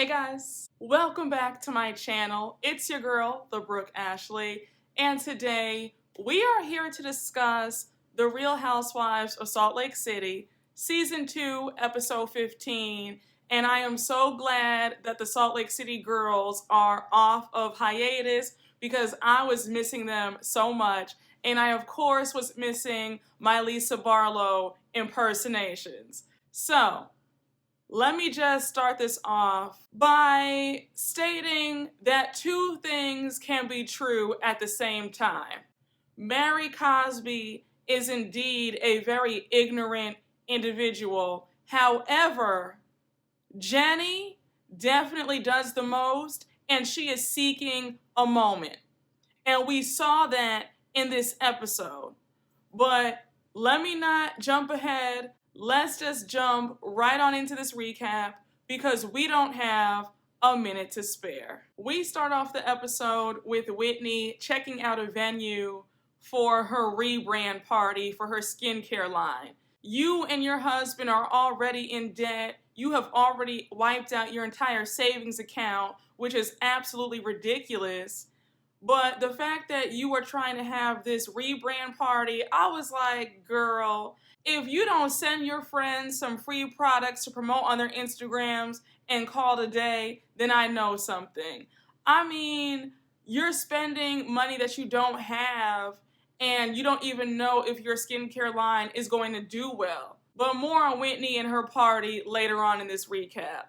Hey guys, welcome back to my channel. It's your girl, the Brooke Ashley, and today we are here to discuss The Real Housewives of Salt Lake City, Season 2, Episode 15, and I am so glad that the Salt Lake City girls are off of hiatus because I was missing them so much, and I of course was missing my Lisa Barlow impersonations. So, let me just start this off by stating that two things can be true at the same time. Mary Cosby is indeed a very ignorant individual. However, Jennie definitely does the most, and she is seeking a moment. And we saw that in this episode. But let me not jump ahead. Let's just jump right on into this recap because we don't have a minute to spare. We start off the episode with Whitney checking out a venue for her rebrand party for her skincare line. You and your husband are already in debt. You have already wiped out your entire savings account, which is absolutely ridiculous. But the fact that you were trying to have this rebrand party, I was like, girl, if you don't send your friends some free products to promote on their Instagrams and call it a day, then I know something. I mean, you're spending money that you don't have and you don't even know if your skincare line is going to do well. But more on Whitney and her party later on in this recap.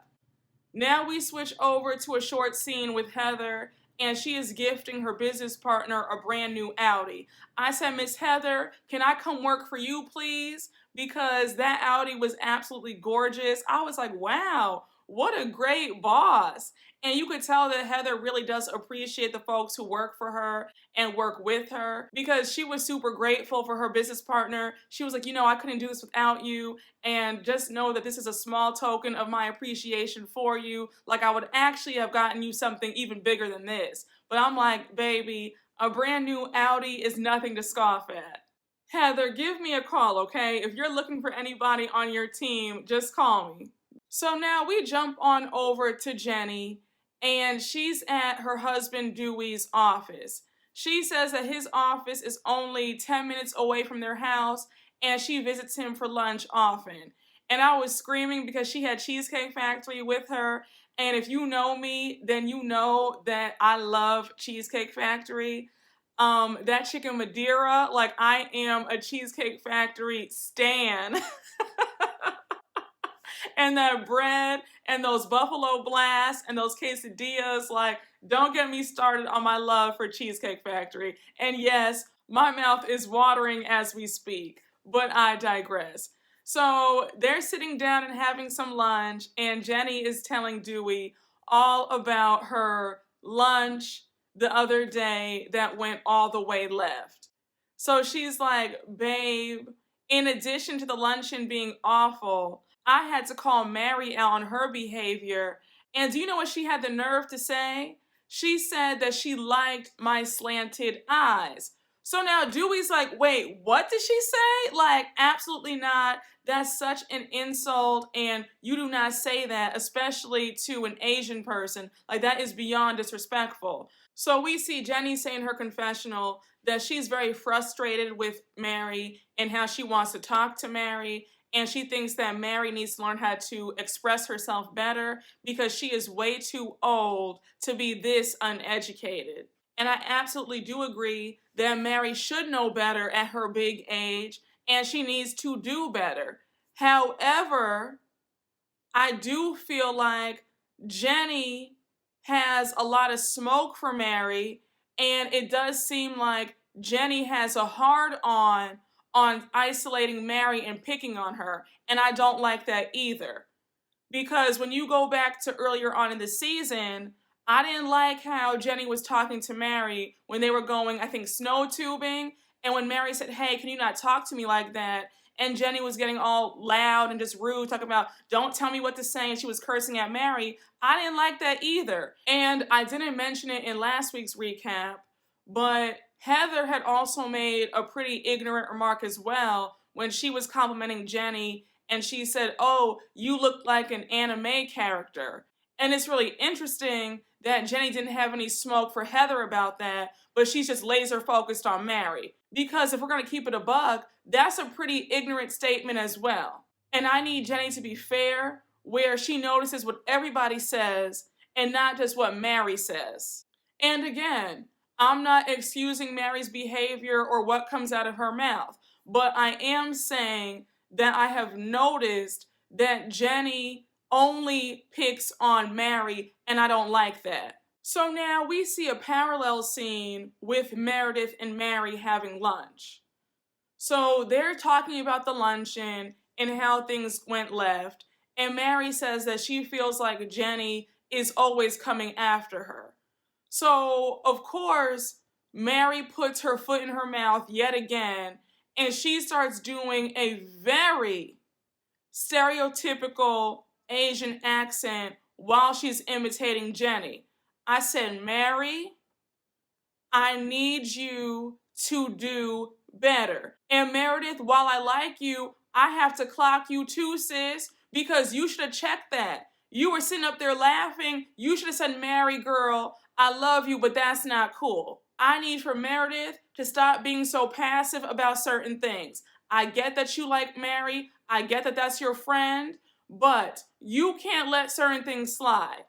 Now we switch over to a short scene with Heather, and she is gifting her business partner a brand new Audi. I said, Miss Heather, can I come work for you, please? Because that Audi was absolutely gorgeous. I was like, wow, what a great boss. And you could tell that Heather really does appreciate the folks who work for her and work with her because she was super grateful for her business partner. She was like, you know, I couldn't do this without you. And just know that this is a small token of my appreciation for you. Like I would actually have gotten you something even bigger than this. But I'm like, baby, a brand new Audi is nothing to scoff at. Heather, give me a call, okay? If you're looking for anybody on your team, just call me. So now we jump on over to Jennie, and she's at her husband Dewey's office. She says that his office is only 10 minutes away from their house, and she visits him for lunch often. And I was screaming because she had Cheesecake Factory with her, and if you know me, then you know that I love Cheesecake Factory. That chicken Madeira, like I am a Cheesecake Factory stan. And that bread and those buffalo blasts and those quesadillas, like, don't get me started on my love for Cheesecake Factory. And yes, my mouth is watering as we speak, but I digress. So they're sitting down and having some lunch, and Jennie is telling Dewey all about her lunch the other day that went all the way left. So she's like, babe, in addition to the luncheon being awful, I had to call Mary out on her behavior. And do you know what she had the nerve to say? She said that she liked my slanted eyes. So now Dewey's like, wait, what did she say? Like, absolutely not. That's such an insult, and you do not say that, especially to an Asian person. Like, that is beyond disrespectful. So we see Jennie say in her confessional that she's very frustrated with Mary and how she wants to talk to Mary. And she thinks that Mary needs to learn how to express herself better because she is way too old to be this uneducated. And I absolutely do agree that Mary should know better at her big age and she needs to do better. However, I do feel like Jennie has a lot of smoke for Mary, and it does seem like Jennie has a hard-on isolating Mary and picking on her, and I don't like that either. Because when you go back to earlier on in the season, I didn't like how Jennie was talking to Mary when they were going, I think, snow tubing, and when Mary said, hey, can you not talk to me like that? And Jennie was getting all loud and just rude, talking about, don't tell me what to say, and she was cursing at Mary. I didn't like that either. And I didn't mention it in last week's recap, but Heather had also made a pretty ignorant remark as well when she was complimenting Jennie, and she said, oh, you look like an anime character. And it's really interesting that Jennie didn't have any smoke for Heather about that, but she's just laser focused on Mary. Because if we're going to keep it a buck, that's a pretty ignorant statement as well. And I need Jennie to be fair, where she notices what everybody says and not just what Mary says. And again, I'm not excusing Mary's behavior or what comes out of her mouth, but I am saying that I have noticed that Jennie only picks on Mary, and I don't like that. So now we see a parallel scene with Meredith and Mary having lunch. So they're talking about the luncheon and how things went left, and Mary says that she feels like Jennie is always coming after her. So, of course, Mary puts her foot in her mouth yet again, and she starts doing a very stereotypical Asian accent while she's imitating Jennie. I said, Mary, I need you to do better. And Meredith, while I like you, I have to clock you too, sis, because you should have checked that. You were sitting up there laughing. You should have said, Mary, girl, I love you, but that's not cool. I need for Meredith to stop being so passive about certain things. I get that you like Mary. I get that that's your friend, but you can't let certain things slide.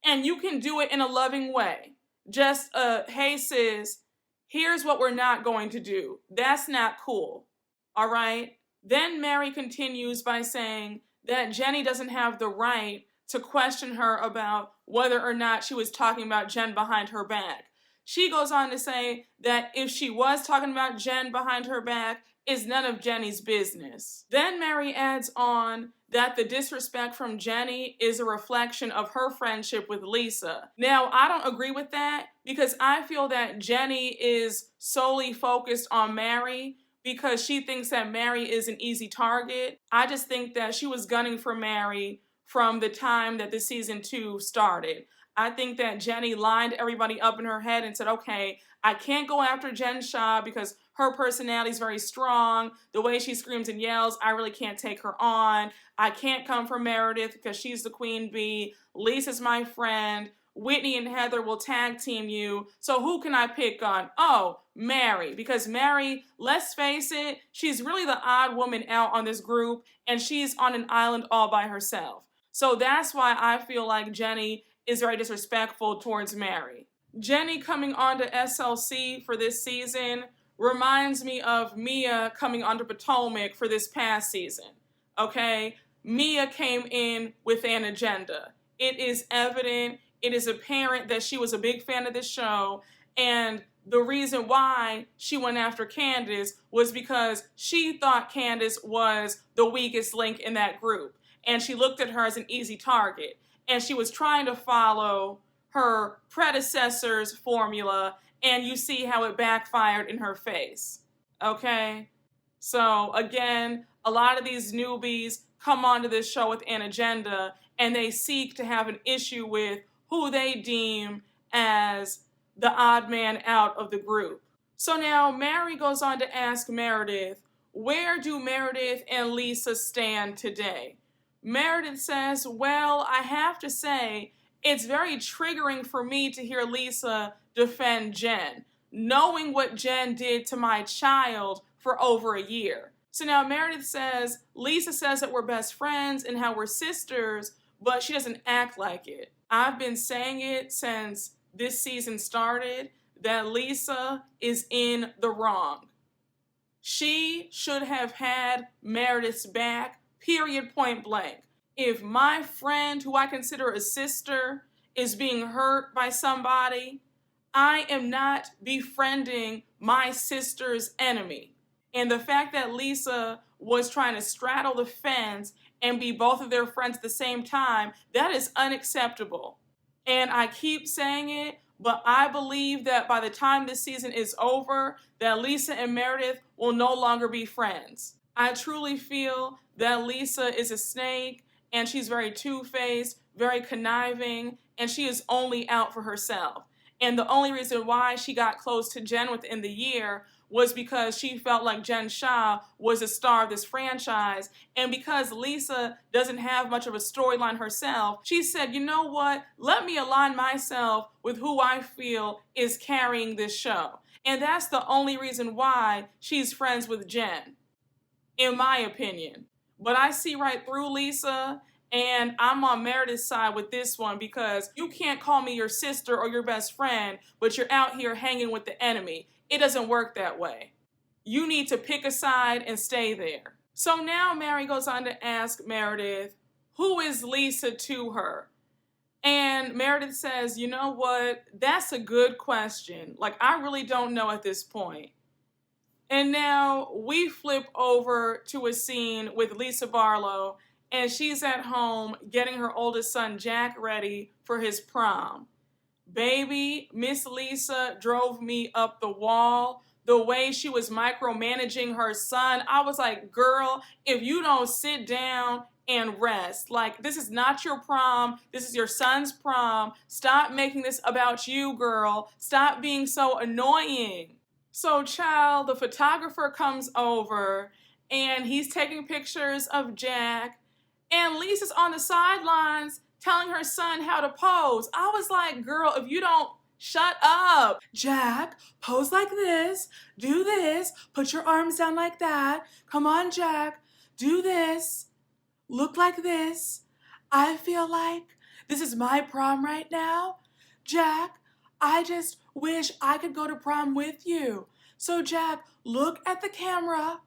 And you can do it in a loving way. Just, hey sis, here's what we're not going to do. That's not cool. All right? Then Mary continues by saying that Jennie doesn't have the right to question her about whether or not she was talking about Jen behind her back. She goes on to say that if she was talking about Jen behind her back, it's none of Jennie's business. Then Mary adds on that the disrespect from Jennie is a reflection of her friendship with Lisa. Now, I don't agree with that because I feel that Jennie is solely focused on Mary because she thinks that Mary is an easy target. I just think that she was gunning for Mary from the time that the season 2 started. I think that Jennie lined everybody up in her head and said, okay, I can't go after Jen Shah because her personality is very strong. The way she screams and yells, I really can't take her on. I can't come for Meredith because she's the queen bee. Lisa's my friend. Whitney and Heather will tag team you. So who can I pick on? Oh, Mary. Because Mary, let's face it, she's really the odd woman out on this group and she's on an island all by herself. So that's why I feel like Jennie is very disrespectful towards Mary. Jennie coming onto SLC for this season reminds me of Mia coming onto Potomac for this past season. Okay? Mia came in with an agenda. It is evident, it is apparent that she was a big fan of this show, and the reason why she went after Candace was because she thought Candace was the weakest link in that group, and she looked at her as an easy target, and she was trying to follow her predecessor's formula, and you see how it backfired in her face. Okay? So, again, a lot of these newbies come onto this show with an agenda, and they seek to have an issue with who they deem as the odd man out of the group. So now Mary goes on to ask Meredith, where do Meredith and Lisa stand today? Meredith says, well, I have to say, it's very triggering for me to hear Lisa defend Jen, knowing what Jen did to my child for over a year. So now Meredith says, Lisa says that we're best friends and how we're sisters, but she doesn't act like it. I've been saying it since this season started that Lisa is in the wrong. She should have had Meredith's back, period, point blank. If my friend, who I consider a sister, is being hurt by somebody, I am not befriending my sister's enemy. And the fact that Lisa was trying to straddle the fence and be both of their friends at the same time, that is unacceptable. And I keep saying it, but I believe that by the time this season is over, that Lisa and Meredith will no longer be friends. I truly feel that Lisa is a snake, and she's very two-faced, very conniving, and she is only out for herself. And the only reason why she got close to Jen within the year was because she felt like Shah was the star of this franchise. And because Lisa doesn't have much of a storyline herself, she said, you know what? Let me align myself with who I feel is carrying this show. And that's the only reason why she's friends with Jen, in my opinion. But I see right through Lisa, and I'm on Meredith's side with this one because you can't call me your sister or your best friend, but you're out here hanging with the enemy. It doesn't work that way. You need to pick a side and stay there. So now Mary goes on to ask Meredith, who is Lisa to her? And Meredith says, you know what? That's a good question. Like, I really don't know at this point. And now we flip over to a scene with Lisa Barlow, and she's at home getting her oldest son Jack ready for his prom. Baby, Miss Lisa drove me up the wall. The way she was micromanaging her son, I was like, girl, if you don't sit down and rest, like, this is not your prom, this is your son's prom. Stop making this about you, girl. Stop being so annoying. So, child, the photographer comes over and he's taking pictures of Jack, and Lisa's on the sidelines telling her son how to pose. I was like, girl, if you don't shut up. Jack, pose like this, do this, put your arms down like that. Come on, Jack, do this, look like this. I feel like this is my prom right now. Jack, I just wish I could go to prom with you. So Jack, look at the camera.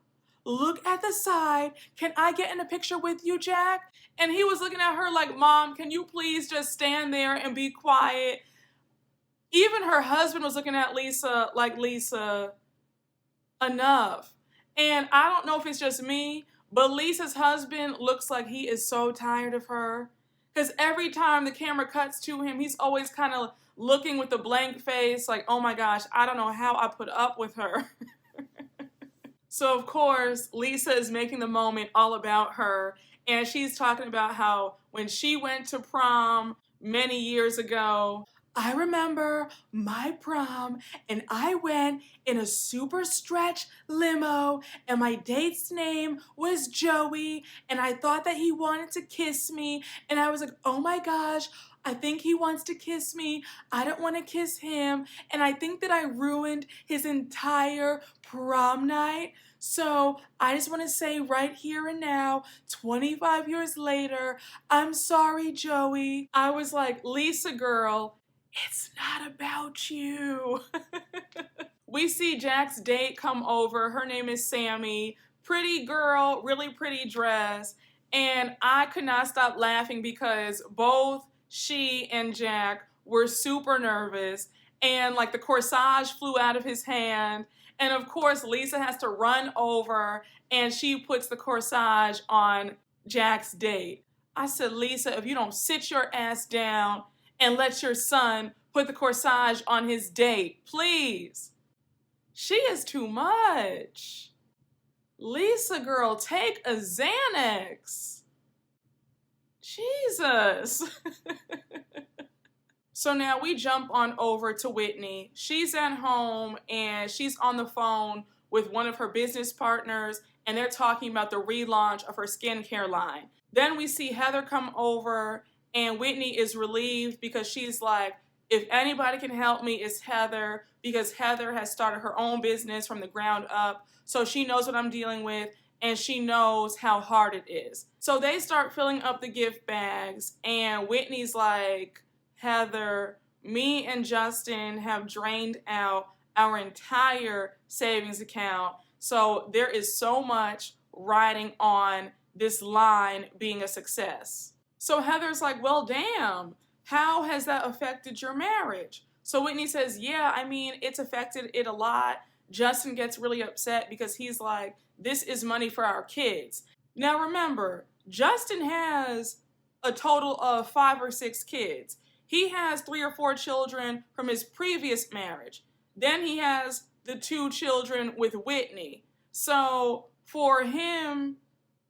Look at the side. Can I get in a picture with you, Jack? And he was looking at her like, Mom, can you please just stand there and be quiet? Even her husband was looking at Lisa like, Lisa, enough. And I don't know if it's just me, but Lisa's husband looks like he is so tired of her. Because every time the camera cuts to him, he's always kind of looking with a blank face like, oh my gosh, I don't know how I put up with her. So, of course, Lisa is making the moment all about her, and she's talking about how when she went to prom many years ago, I remember my prom, and I went in a super stretch limo, and my date's name was Joey, and I thought that he wanted to kiss me, and I was like, oh my gosh, I think he wants to kiss me. I don't want to kiss him, and I think that I ruined his entire prom night. So I just want to say right here and now, 25 years later, I'm sorry, Joey. I was like, Lisa girl, it's not about you. We see Jack's date come over. Her name is Sammy. Pretty girl, really pretty dress. And I could not stop laughing because both she and Jack were super nervous. And like the corsage flew out of his hand. And of course, Lisa has to run over and she puts the corsage on Jack's date. I said, Lisa, if you don't sit your ass down and let your son put the corsage on his date, please. She is too much. Lisa, girl, take a Xanax. Jesus. So now we jump on over to Whitney. She's at home and she's on the phone with one of her business partners, and they're talking about the relaunch of her skincare line. Then we see Heather come over, and Whitney is relieved because she's like, if anybody can help me, it's Heather, because Heather has started her own business from the ground up. So she knows what I'm dealing with, and she knows how hard it is. So they start filling up the gift bags, and Whitney's like, Heather, me and Justin have drained out our entire savings account. So there is so much riding on this line being a success. So Heather's like, well, damn, how has that affected your marriage? So Whitney says, yeah, I mean, it's affected it a lot. Justin gets really upset because he's like, this is money for our kids. Now remember, Justin has a total of 5 or 6 kids. He has 3 or 4 children from his previous marriage. Then he has the 2 children with Whitney. So for him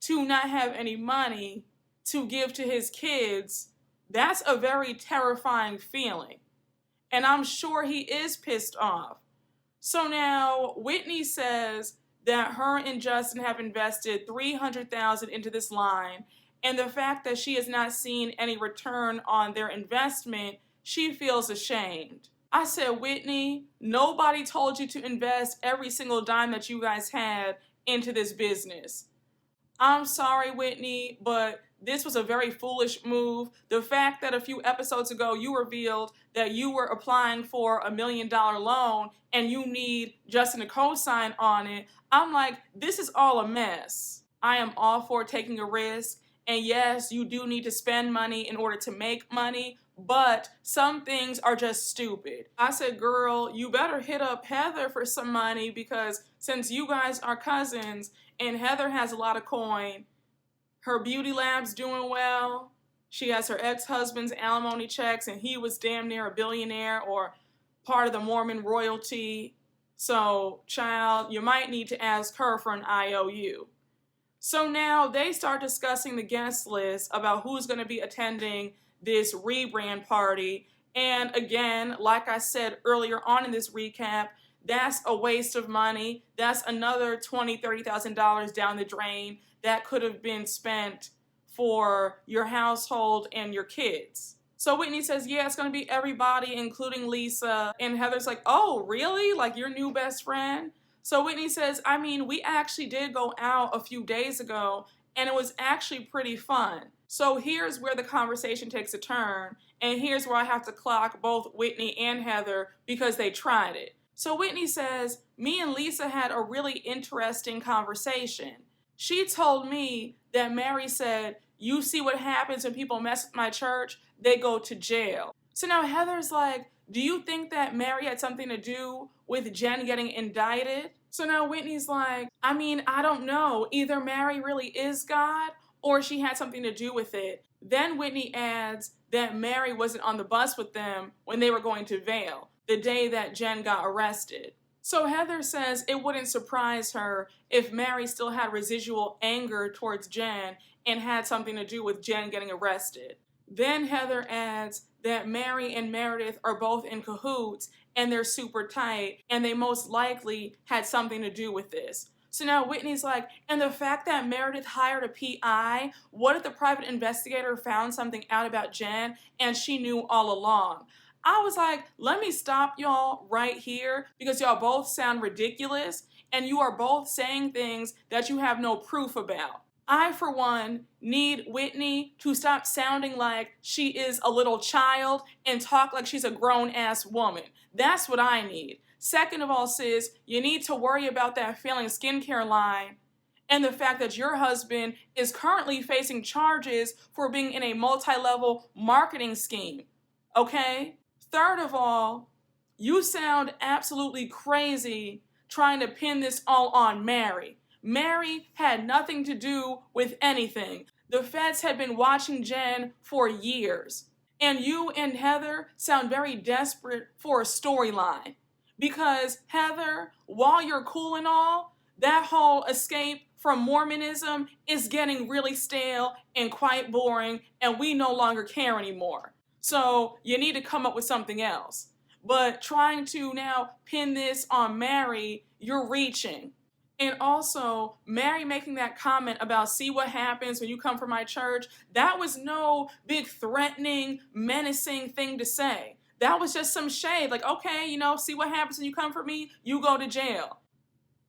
to not have any money to give to his kids, that's a very terrifying feeling. And I'm sure he is pissed off. So now Whitney says that her and Justin have invested $300,000 into this line, and the fact that she has not seen any return on their investment, she feels ashamed. I said, Whitney, nobody told you to invest every single dime that you guys had into this business. I'm sorry, Whitney, but this was a very foolish move. The fact that a few episodes ago you revealed that you were applying for $1 million loan and you need Justin to co-sign on it, I'm like, this is all a mess. I am all for taking a risk, and yes, you do need to spend money in order to make money, but some things are just stupid. I said, girl, you better hit up Heather for some money, because since you guys are cousins and Heather has a lot of coin, her beauty lab's doing well, she has her ex-husband's alimony checks and he was damn near a billionaire or part of the Mormon royalty. So, child, you might need to ask her for an IOU. So now they start discussing the guest list about who's going to be attending this rebrand party. And again, like I said earlier on in this recap, that's a waste of money. That's another $20,000, $30,000 down the drain that could have been spent for your household and your kids. So Whitney says, yeah, it's going to be everybody, including Lisa. And Heather's like, oh, really? Like your new best friend? So Whitney says, I mean, we actually did go out a few days ago, and it was actually pretty fun. So here's where the conversation takes a turn, and here's where I have to clock both Whitney and Heather because they tried it. So Whitney says, me and Lisa had a really interesting conversation. She told me that Mary said, you see what happens when people mess with my church? They go to jail. So now Heather's like, do you think that Mary had something to do with Jen getting indicted? So now Whitney's like, I mean, I don't know. Either Mary really is God or she had something to do with it. Then Whitney adds that Mary wasn't on the bus with them when they were going to Vail, the day that Jen got arrested. So Heather says it wouldn't surprise her if Mary still had residual anger towards Jen and had something to do with Jen getting arrested. Then Heather adds that Mary and Meredith are both in cahoots and they're super tight and they most likely had something to do with this. So now Whitney's like, and the fact that Meredith hired a PI, what if the private investigator found something out about Jen and she knew all along? I was like, let me stop y'all right here because y'all both sound ridiculous and you are both saying things that you have no proof about. I, for one, need Whitney to stop sounding like she is a little child and talk like she's a grown-ass woman. That's what I need. Second of all, sis, you need to worry about that failing skincare line and the fact that your husband is currently facing charges for being in a multi-level marketing scheme. Okay? Third of all, you sound absolutely crazy trying to pin this all on Mary. Mary had nothing to do with anything. The feds had been watching Jen for years. And you and Heather sound very desperate for a storyline. Because Heather, while you're cool and all, that whole escape from Mormonism is getting really stale and quite boring, and we no longer care anymore. So you need to come up with something else. But trying to now pin this on Mary, you're reaching. And also, Mary making that comment about see what happens when you come from my church, that was no big threatening, menacing thing to say. That was just some shade. Like, okay, see what happens when you come for me, you go to jail.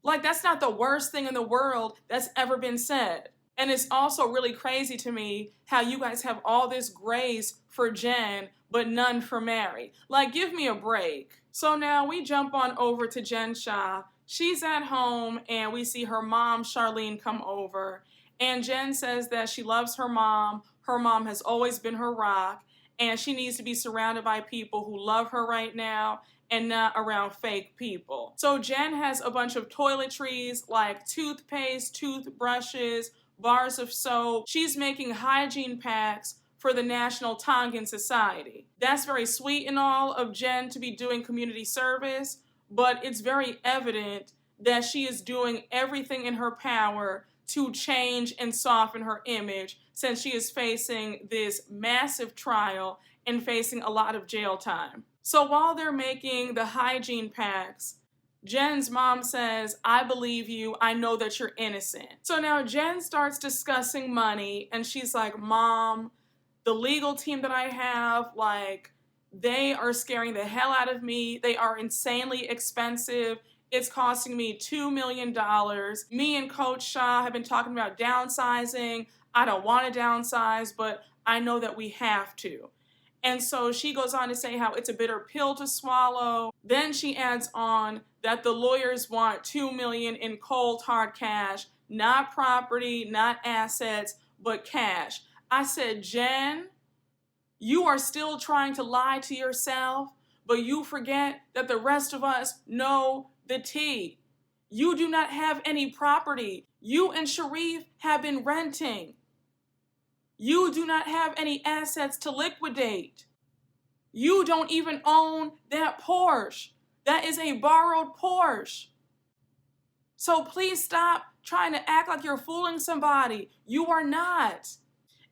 Like, that's not the worst thing in the world that's ever been said. And it's also really crazy to me how you guys have all this grace for Jen, but none for Mary. Like, give me a break. So now we jump on over to Jen Shah. She's at home and we see her mom, Charlene, come over. And Jen says that she loves her mom. Her mom has always been her rock. And she needs to be surrounded by people who love her right now and not around fake people. So Jen has a bunch of toiletries like toothpaste, toothbrushes, bars of soap. She's making hygiene packs for the National Tongan Society. That's very sweet and all of Jen to be doing community service, but it's very evident that she is doing everything in her power to change and soften her image since she is facing this massive trial and facing a lot of jail time. So while they're making the hygiene packs, Jen's mom says, I believe you. I know that you're innocent. So now Jen starts discussing money and she's like, Mom, the legal team that I have, like, they are scaring the hell out of me. They are insanely expensive. It's costing me $2 million. Me and Coach Shah have been talking about downsizing. I don't want to downsize, but I know that we have to. And so she goes on to say how it's a bitter pill to swallow. Then she adds on that the lawyers want $2 million in cold hard cash, not property, not assets, but cash. I said, Jen, you are still trying to lie to yourself, but you forget that the rest of us know the tea. You do not have any property. You and Sharif have been renting. You do not have any assets to liquidate. You don't even own that Porsche. That is a borrowed Porsche. So please stop trying to act like you're fooling somebody. You are not.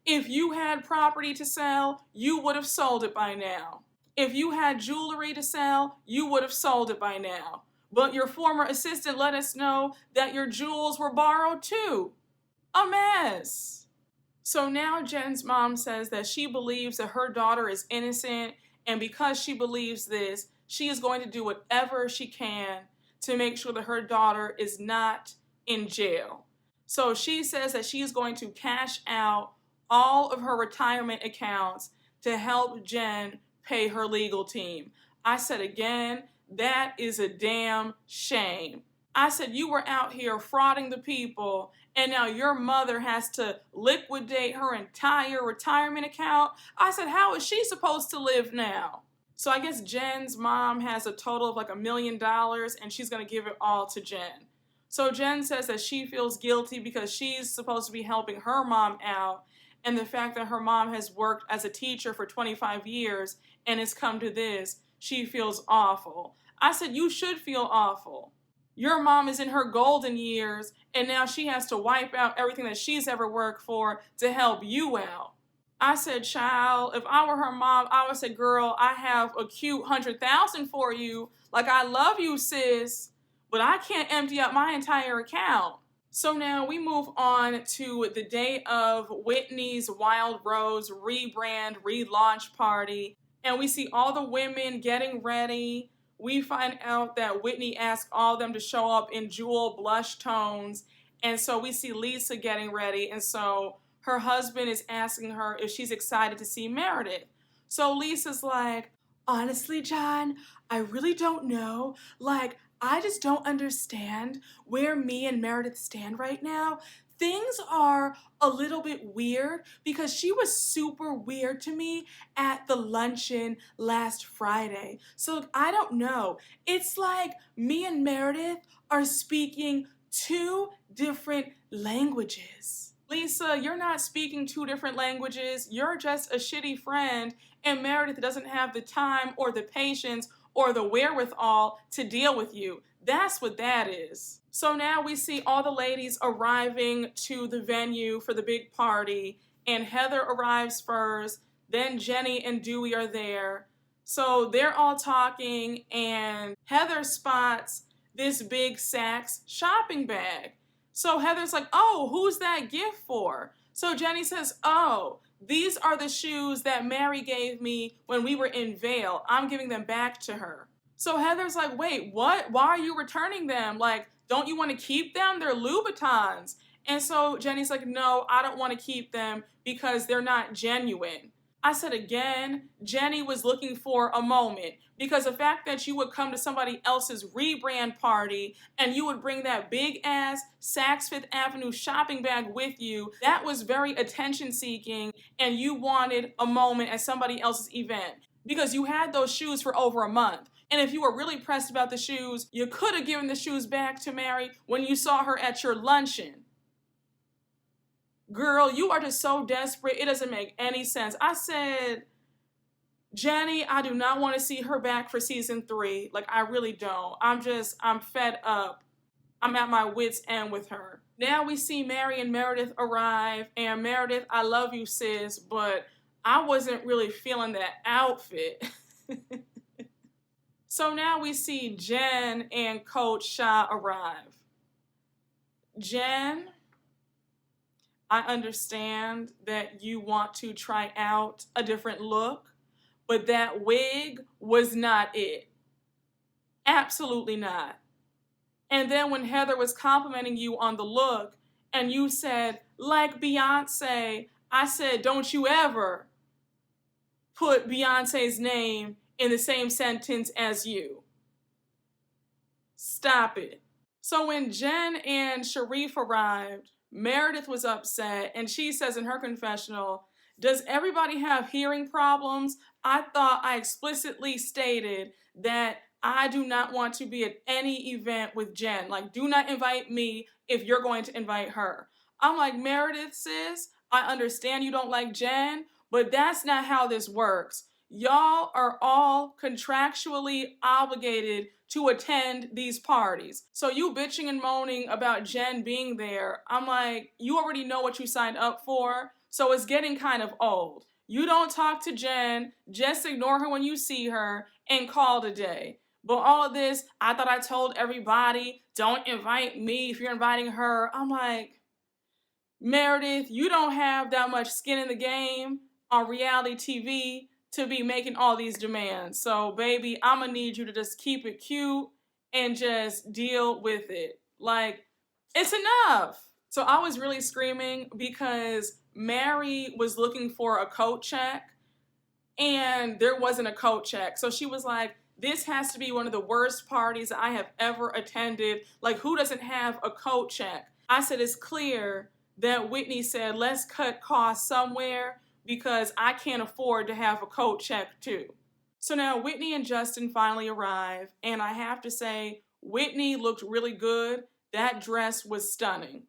If you had property to sell, you would have sold it by now. If you had jewelry to sell, you would have sold it by now. But your former assistant let us know that your jewels were borrowed too. A mess. So now Jen's mom says that she believes that her daughter is innocent, and because she believes this, she is going to do whatever she can to make sure that her daughter is not in jail. So she says that she is going to cash out all of her retirement accounts to help Jen pay her legal team. I said again, that is a damn shame. I said, you were out here frauding the people, and now your mother has to liquidate her entire retirement account. I said, how is she supposed to live now? So I guess Jen's mom has a total of like $1 million, and she's going to give it all to Jen. So Jen says that she feels guilty because she's supposed to be helping her mom out, and the fact that her mom has worked as a teacher for 25 years and it's come to this, she feels awful. I said, you should feel awful. Your mom is in her golden years, and now she has to wipe out everything that she's ever worked for to help you out. I said, child, if I were her mom, I would say, girl, I have a cute $100,000 for you. Like, I love you, sis, but I can't empty out my entire account. So now we move on to the day of Whitney's Wild Rose rebrand relaunch party, and we see all the women getting ready. We find out that Whitney asked all of them to show up in jewel blush tones. And so we see Lisa getting ready. And so her husband is asking her if she's excited to see Meredith. So Lisa's like, honestly, John, I really don't know. Like, I just don't understand where me and Meredith stand right now. Things are a little bit weird because she was super weird to me at the luncheon last Friday. So I don't know. It's like me and Meredith are speaking two different languages. Lisa, you're not speaking two different languages. You're just a shitty friend, and Meredith doesn't have the time or the patience or the wherewithal to deal with you. That's what that is. So now we see all the ladies arriving to the venue for the big party, and Heather arrives first, then Jennie and Dewey are there. So they're all talking, and Heather spots this big Saks shopping bag. So Heather's like, oh, who's that gift for? So Jennie says, oh, these are the shoes that Mary gave me when we were in Vail. I'm giving them back to her. So Heather's like, wait, what? Why are you returning them? Like, don't you want to keep them? They're Louboutins. And so Jennie's like, no, I don't want to keep them because they're not genuine. I said again, Jennie was looking for a moment because the fact that you would come to somebody else's rebrand party and you would bring that big ass Saks Fifth Avenue shopping bag with you, that was very attention seeking, and you wanted a moment at somebody else's event because you had those shoes for over a month. And if you were really pressed about the shoes, you could have given the shoes back to Mary when you saw her at your luncheon. Girl, you are just so desperate. It doesn't make any sense. I said, Jennie, I do not want to see her back for season 3. Like, I really don't. I'm fed up. I'm at my wit's end with her. Now we see Mary and Meredith arrive. And Meredith, I love you, sis, but I wasn't really feeling that outfit. So now we see Jen and Coach Shah arrive. Jen, I understand that you want to try out a different look, but that wig was not it. Absolutely not. And then when Heather was complimenting you on the look and you said, like Beyonce, I said, don't you ever put Beyonce's name in the same sentence as you. Stop it. So when Jen and Sharif arrived, Meredith was upset and she says in her confessional, does everybody have hearing problems? I thought I explicitly stated that I do not want to be at any event with Jen. Like, do not invite me if you're going to invite her. I'm like, Meredith, sis, I understand you don't like Jen, but that's not how this works. Y'all are all contractually obligated to attend these parties. So you bitching and moaning about Jen being there, I'm like, you already know what you signed up for, so it's getting kind of old. You don't talk to Jen, just ignore her when you see her, and call it a day. But all of this, I thought I told everybody, don't invite me if you're inviting her. I'm like, Meredith, you don't have that much skin in the game on reality TV to be making all these demands. So, baby, I'm gonna need you to just keep it cute and just deal with it. Like, it's enough. So I was really screaming because Mary was looking for a coat check and there wasn't a coat check. So she was like, this has to be one of the worst parties I have ever attended. Like, who doesn't have a coat check? I said, it's clear that Whitney said, let's cut costs somewhere because I can't afford to have a coat check too. So now Whitney and Justin finally arrive, and I have to say, Whitney looked really good. That dress was stunning.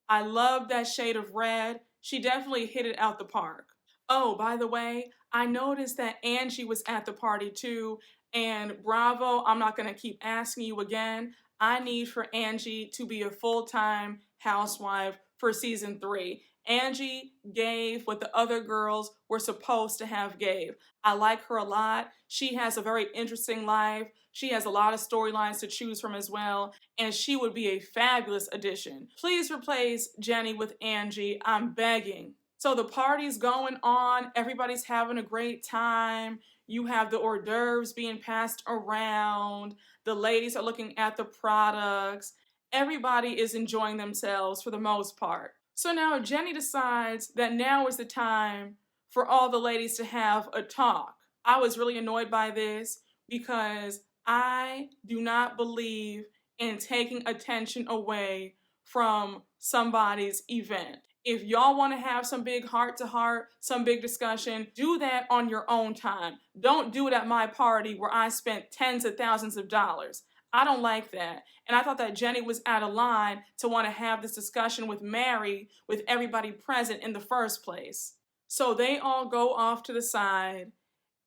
I love that shade of red. She definitely hit it out the park. Oh, by the way, I noticed that Angie was at the party too, and bravo, I'm not gonna keep asking you again. I need for Angie to be a full-time housewife for season 3. Angie gave what the other girls were supposed to have gave. I like her a lot. She has a very interesting life. She has a lot of storylines to choose from as well, and she would be a fabulous addition. Please replace Jennie with Angie. I'm begging. So the party's going on. Everybody's having a great time. You have the hors d'oeuvres being passed around. The ladies are looking at the products. Everybody is enjoying themselves for the most part. So now Jennie decides that now is the time for all the ladies to have a talk. I was really annoyed by this because I do not believe in taking attention away from somebody's event. If y'all want to have some big heart-to-heart, some big discussion, do that on your own time. Don't do it at my party where I spent tens of thousands of dollars. I don't like that. And I thought that Jennie was out of line to want to have this discussion with Mary, with everybody present in the first place. So they all go off to the side,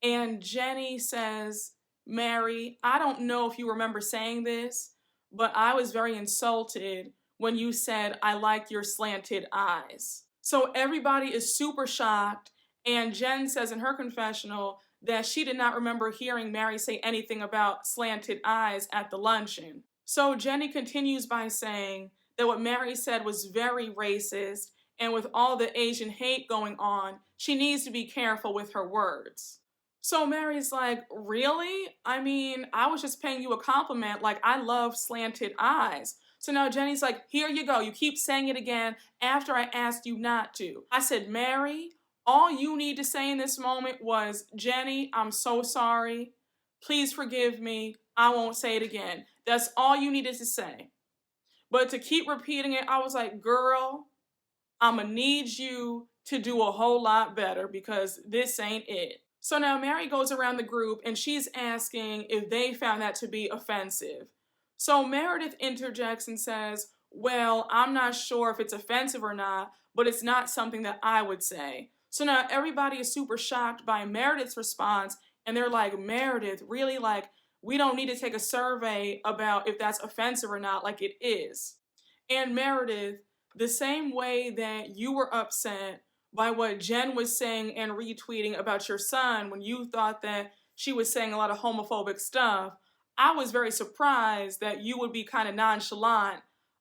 and Jennie says, Mary, I don't know if you remember saying this, but I was very insulted when you said, I like your slanted eyes. So everybody is super shocked, and Jen says in her confessional that she did not remember hearing Mary say anything about slanted eyes at the luncheon. So Jennie continues by saying that what Mary said was very racist, and with all the Asian hate going on, she needs to be careful with her words. So Mary's like, really? I mean, I was just paying you a compliment, like I love slanted eyes. So now Jennie's like, here you go. You keep saying it again after I asked you not to. I said, Mary, all you need to say in this moment was, Jennie, I'm so sorry. Please forgive me. I won't say it again. That's all you needed to say. But to keep repeating it, I was like, girl, I'm gonna need you to do a whole lot better because this ain't it. So now Mary goes around the group and she's asking if they found that to be offensive. So Meredith interjects and says, well, I'm not sure if it's offensive or not, but it's not something that I would say. So now everybody is super shocked by Meredith's response, and they're like, Meredith, really? Like, we don't need to take a survey about if that's offensive or not, like it is. And Meredith, the same way that you were upset by what Jen was saying and retweeting about your son when you thought that she was saying a lot of homophobic stuff, I was very surprised that you would be kind of nonchalant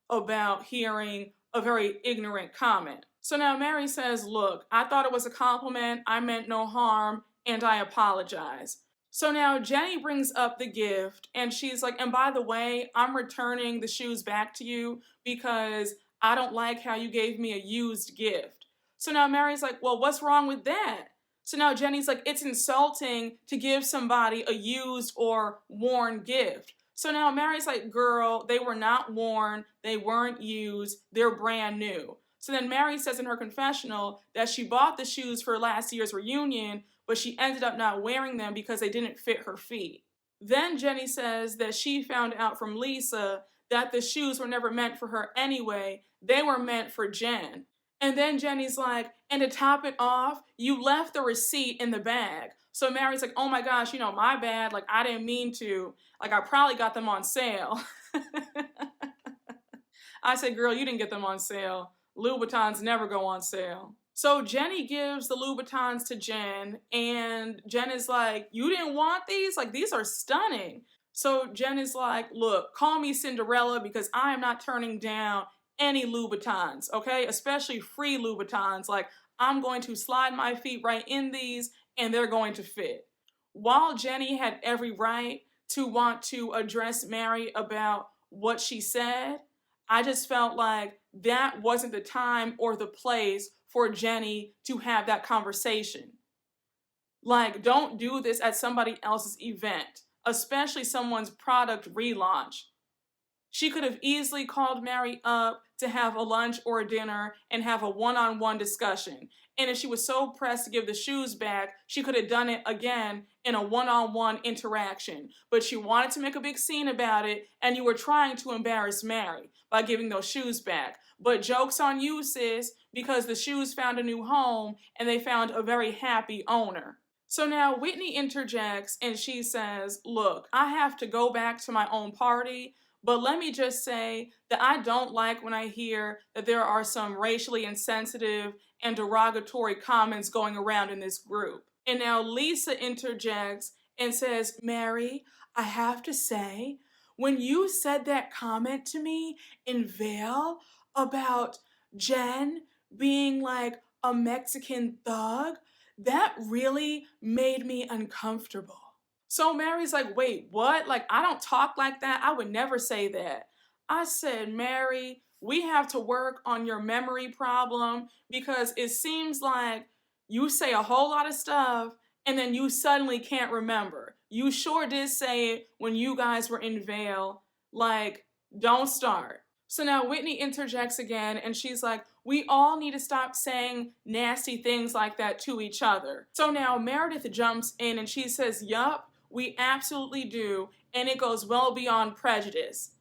about hearing a very ignorant comment. So now Mary says, look, I thought it was a compliment, I meant no harm, and I apologize. So now Jennie brings up the gift, and she's like, and by the way, I'm returning the shoes back to you because I don't like how you gave me a used gift. So now Mary's like, well, what's wrong with that? So now Jennie's like, it's insulting to give somebody a used or worn gift. So now Mary's like, girl, they were not worn, they weren't used, they're brand new. So then Mary says in her confessional that she bought the shoes for last year's reunion, but she ended up not wearing them because they didn't fit her feet. Then Jennie says that she found out from Lisa that the shoes were never meant for her anyway, they were meant for Jen. And then Jennie's like, and to top it off, you left the receipt in the bag. So Mary's like, oh my gosh, my bad. Like, I didn't mean to. Like, I probably got them on sale. I said, girl, you didn't get them on sale. Louboutins never go on sale. So Jennie gives the Louboutins to Jen, and Jen is like, you didn't want these? Like, these are stunning. So Jen is like, look, call me Cinderella because I am not turning down any Louboutins, okay? Especially free Louboutins. Like, I'm going to slide my feet right in these and they're going to fit. While Jennie had every right to want to address Mary about what she said, I just felt like that wasn't the time or the place for Jennie to have that conversation. Like, don't do this at somebody else's event, especially someone's product relaunch. She could have easily called Mary up to have a lunch or a dinner and have a one-on-one discussion. And if she was so pressed to give the shoes back, she could have done it again in a one-on-one interaction. But she wanted to make a big scene about it, and you were trying to embarrass Mary by giving those shoes back. But joke's on you, sis, because the shoes found a new home and they found a very happy owner. So now Whitney interjects and she says, look, I have to go back to my own party, but let me just say that I don't like when I hear that there are some racially insensitive and derogatory comments going around in this group. And now Lisa interjects and says, Mary, I have to say, when you said that comment to me in Vail about Jen being like a Mexican thug, that really made me uncomfortable. So Mary's like, wait, what? Like, I don't talk like that. I would never say that. I said, Mary, we have to work on your memory problem because it seems like you say a whole lot of stuff and then you suddenly can't remember. You sure did say it when you guys were in Vail. Like, don't start. So now Whitney interjects again and she's like, we all need to stop saying nasty things like that to each other. So now Meredith jumps in and she says, yup, we absolutely do, and it goes well beyond prejudice.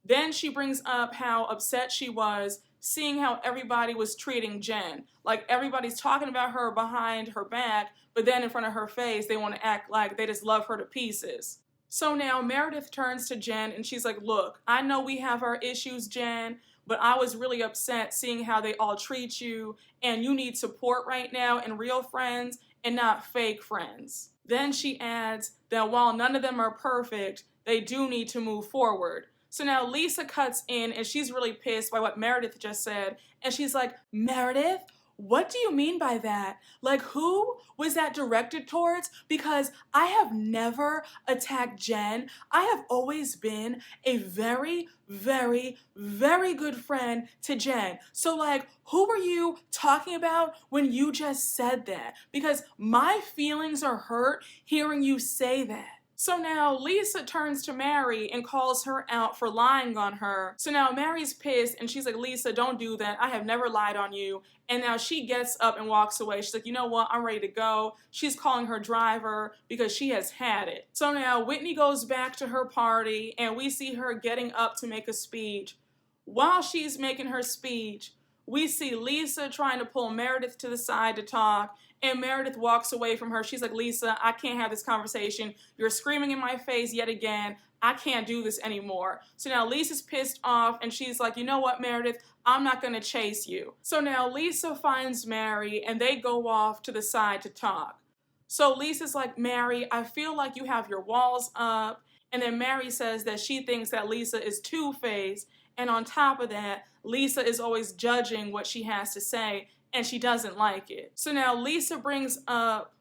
Then she brings up how upset she was seeing how everybody was treating Jen. Like, everybody's talking about her behind her back, but then in front of her face, they want to act like they just love her to pieces. So now Meredith turns to Jen and she's like, look, I know we have our issues, Jen, but I was really upset seeing how they all treat you, and you need support right now and real friends and not fake friends. Then she adds that while none of them are perfect, they do need to move forward. So now Lisa cuts in and she's really pissed by what Meredith just said. And she's like, Meredith, what do you mean by that? Like, who was that directed towards? Because I have never attacked Jen. I have always been a very, very, very good friend to Jen. So, like, who were you talking about when you just said that? Because my feelings are hurt hearing you say that. So now Lisa turns to Mary and calls her out for lying on her. So now Mary's pissed and she's like, Lisa, don't do that. I have never lied on you. And now she gets up and walks away. She's like, you know what? I'm ready to go. She's calling her driver because she has had it. So now Whitney goes back to her party and we see her getting up to make a speech. While she's making her speech, we see Lisa trying to pull Meredith to the side to talk, and Meredith walks away from her. She's like, Lisa, I can't have this conversation. You're screaming in my face yet again. I can't do this anymore. So now Lisa's pissed off, and she's like, you know what, Meredith? I'm not going to chase you. So now Lisa finds Mary, and they go off to the side to talk. So Lisa's like, Mary, I feel like you have your walls up, And then Mary says that she thinks that Lisa is two-faced, and on top of that, Lisa is always judging what she has to say, and she doesn't like it. So now Lisa brings up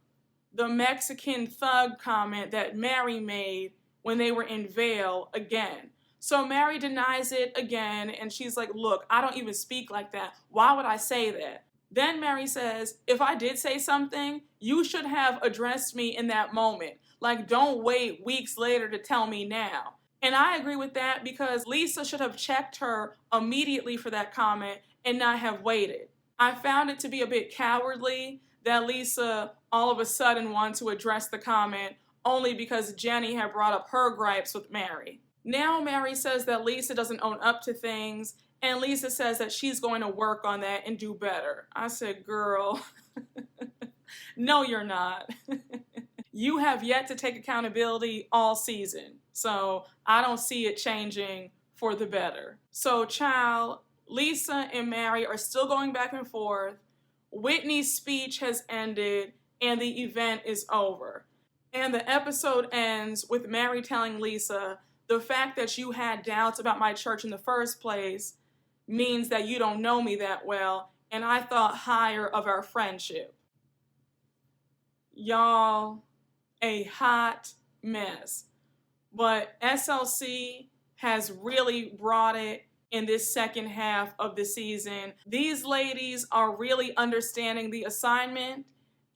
the Mexican thug comment that Mary made when they were in Vail again. So Mary denies it again, and she's like, look, I don't even speak like that. Why would I say that? Then Mary says, if I did say something, you should have addressed me in that moment. Like, don't wait weeks later to tell me now. And I agree with that because Lisa should have checked her immediately for that comment and not have waited. I found it to be a bit cowardly that Lisa all of a sudden wanted to address the comment only because Jennie had brought up her gripes with Mary. Now Mary says that Lisa doesn't own up to things, and Lisa says that she's going to work on that and do better. I said, girl, no, you're not. You have yet to take accountability all season, so I don't see it changing for the better. So, child, Lisa and Mary are still going back and forth. Whitney's speech has ended, and the event is over. And the episode ends with Mary telling Lisa, the fact that you had doubts about my church in the first place means that you don't know me that well, and I thought higher of our friendship. Y'all, a hot mess. But SLC has really brought it in this second half of the season. These ladies are really understanding the assignment,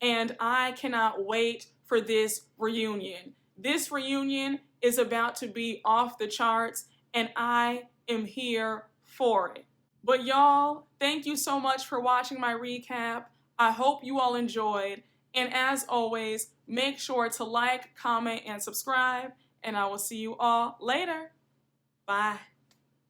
and I cannot wait for this reunion. This reunion is about to be off the charts, and I am here for it. But y'all, thank you so much for watching my recap. I hope you all enjoyed. And as always, make sure to like, comment, and subscribe. And I will see you all later. Bye.